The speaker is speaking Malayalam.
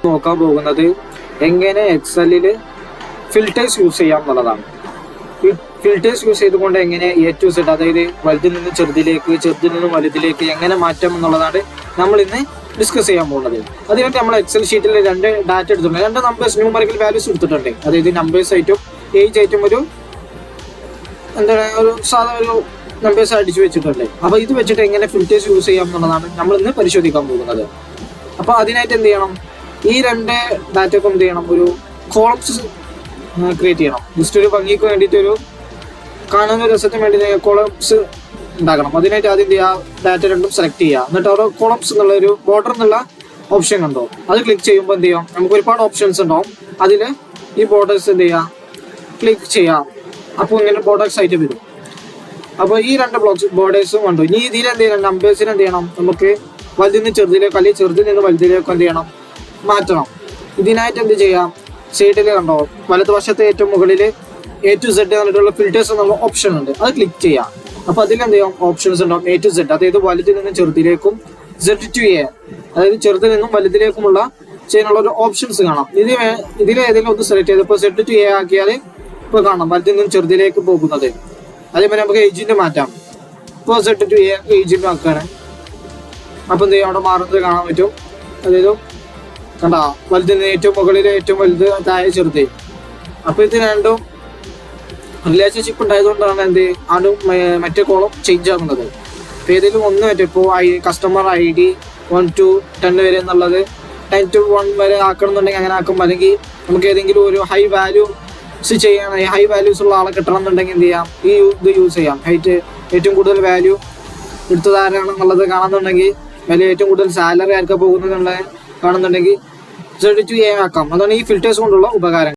നോക്കാൻ പോകുന്നത് എങ്ങനെ എക്സലിൽ ഫിൽറ്റേഴ്സ് യൂസ് ചെയ്യാം എന്നുള്ളതാണ്. ഫിൽറ്റേഴ്സ് യൂസ് ചെയ്തുകൊണ്ട് എങ്ങനെ A to Z, അതായത് വലുതിൽ നിന്ന് ചെറുതിലേക്ക്, ചെറുതിൽ നിന്ന് വലുതിലേക്ക് എങ്ങനെ മാറ്റാം എന്നുള്ളതാണ് നമ്മൾ ഇന്ന് ഡിസ്കസ് ചെയ്യാൻ പോകുന്നത്. അതിനായിട്ട് നമ്മൾ എക്സൽ ഷീറ്റിൽ 2 ഡാറ്റ എടുത്തിട്ടുണ്ട്, 2 നമ്പേഴ്സ്, ന്യൂമറിക്കൽ വാല്യൂസ് എടുത്തിട്ടുണ്ട്. അതായത് നമ്പേഴ്സ് ആയിട്ടും ഏജ് ആയിട്ടും ഒരു സാധാ ഒരു നമ്പേഴ്സ് അടിച്ചു വെച്ചിട്ടുണ്ട്. അപ്പോൾ ഇത് വെച്ചിട്ട് എങ്ങനെ ഫിൽറ്റേഴ്സ് യൂസ് ചെയ്യാം എന്നുള്ളതാണ് നമ്മൾ ഇന്ന് പരിശോധിക്കാൻ പോകുന്നത്. അപ്പോൾ അതിനായിട്ട് എന്ത് ചെയ്യണം, ഈ 2 ഡാറ്റക്കും എന്ത് ചെയ്യണം, ഒരു കോളംസ് ക്രിയേറ്റ് ചെയ്യണം. ജസ്റ്റ് ഒരു ഭംഗിക്ക് വേണ്ടിയിട്ട്, ഒരു കാണുന്ന രസത്തിന് വേണ്ടി കോളംസ് ഉണ്ടാക്കണം. അതിനായിട്ട് ആദ്യം എന്ത് ചെയ്യുക, ഡാറ്റ 2 സെലക്ട് ചെയ്യുക. എന്നിട്ട് ഓരോ കോളംസ് എന്നുള്ള ഒരു ബോർഡർ എന്നുള്ള ഓപ്ഷൻ കണ്ടോ, അത് ക്ലിക്ക് ചെയ്യുമ്പോൾ എന്ത് ചെയ്യാം, നമുക്ക് ഒരുപാട് ഓപ്ഷൻസ് ഉണ്ടാവും. അതിൽ ഈ ബോർഡേഴ്സ് എന്ത് ചെയ്യുക, ക്ലിക്ക് ചെയ്യാം. അപ്പോൾ ഇങ്ങനെ ബോർഡേഴ്സ് ആയിട്ട് വരും. അപ്പോൾ ഈ 2 ബോർഡേഴ്സും കണ്ടു. ഇനി ഇതിൽ എന്ത് ചെയ്യണം, നമ്പേഴ്സിന് എന്ത് ചെയ്യണം, നമുക്ക് വലുതിൽ നിന്ന് ചെറുതിലേക്ക് അല്ലെങ്കിൽ ചെറുതിൽ നിന്ന് വലുതിലേക്ക് എന്ത് ചെയ്യണം, മാറ്റണം. ഇതിനായിട്ട് എന്ത് ചെയ്യാം, സൈഡിൽ കണ്ടോ വലതുവശത്തെ ഏറ്റവും മുകളിൽ A to Z എന്നിട്ടുള്ള ഫിൽറ്റേഴ്സ് എന്നുള്ള ഓപ്ഷൻ ഉണ്ട്, അത് ക്ലിക്ക് ചെയ്യാം. അപ്പോൾ അതിൽ എന്ത് ചെയ്യാം, ഓപ്ഷൻസ് ഉണ്ടാവും. A to Z, അതായത് വലുതിൽ നിന്ന് ചെറുതിലേക്കും, Z to A, അതായത് ചെറുതിൽ നിന്നും വലുതിലേക്കുമുള്ള ചെയ്യാനുള്ള ഒരു ഓപ്ഷൻസ് കാണാം. ഇതിലേതെങ്കിലും ഒന്ന് സെലക്ട് ചെയ്ത് ഇപ്പോൾ Z to A ആക്കിയാൽ ഇപ്പോൾ കാണാം വലുതിൽ നിന്നും ചെറുതിലേക്ക് പോകുന്നത്. അതേപോലെ നമുക്ക് ഏജിൻ്റെ മാറ്റാം. ഇപ്പോൾ Z to A ഏജിൻ്റെ ആക്കുകയാണ്. അപ്പോൾ എന്ത് ചെയ്യും, അവിടെ മാറുന്നത് കാണാൻ പറ്റും. അതായത് കണ്ടാ വലുതിൽ നിന്ന് ഏറ്റവും മുകളിൽ ഏറ്റവും വലുത്, താഴെ ചെറുത്. അപ്പോൾ ഇത് രണ്ടും റിലേഷൻഷിപ്പ് ഉണ്ടായതുകൊണ്ടാണ് എന്ത് മറ്റേ കോളം ചേഞ്ച് ആകുന്നത്. ഇപ്പോൾ ഏതെങ്കിലും ഒന്ന് പറ്റും. ഇപ്പോൾ കസ്റ്റമർ ID 1 to 10 വരെ എന്നുള്ളത് 10 to 1 വരെ ആക്കണമെന്നുണ്ടെങ്കിൽ അങ്ങനെ ആക്കും. അല്ലെങ്കിൽ നമുക്ക് ഏതെങ്കിലും ഒരു ഹൈ വാല്യൂസ് ചെയ്യണം, ഹൈ വാല്യൂസ് ഉള്ള ആളെ കിട്ടണം എന്നുണ്ടെങ്കിൽ എന്ത് ചെയ്യാം, ഇത് യൂസ് ചെയ്യാം. ഹൈറ്റ് ഏറ്റവും കൂടുതൽ വാല്യൂ എടുത്തത് ആരാണെന്നുള്ളത് കാണുന്നുണ്ടെങ്കിൽ, വലിയ ഏറ്റവും കൂടുതൽ സാലറി ആർക്കാ പോകുന്നതെന്നുള്ളത് കാണുന്നുണ്ടെങ്കിൽ Z to A ആക്കാം. അതാണ് ഈ ഫിൽറ്റേഴ്സ് കൊണ്ടുള്ള ഉപകാരം.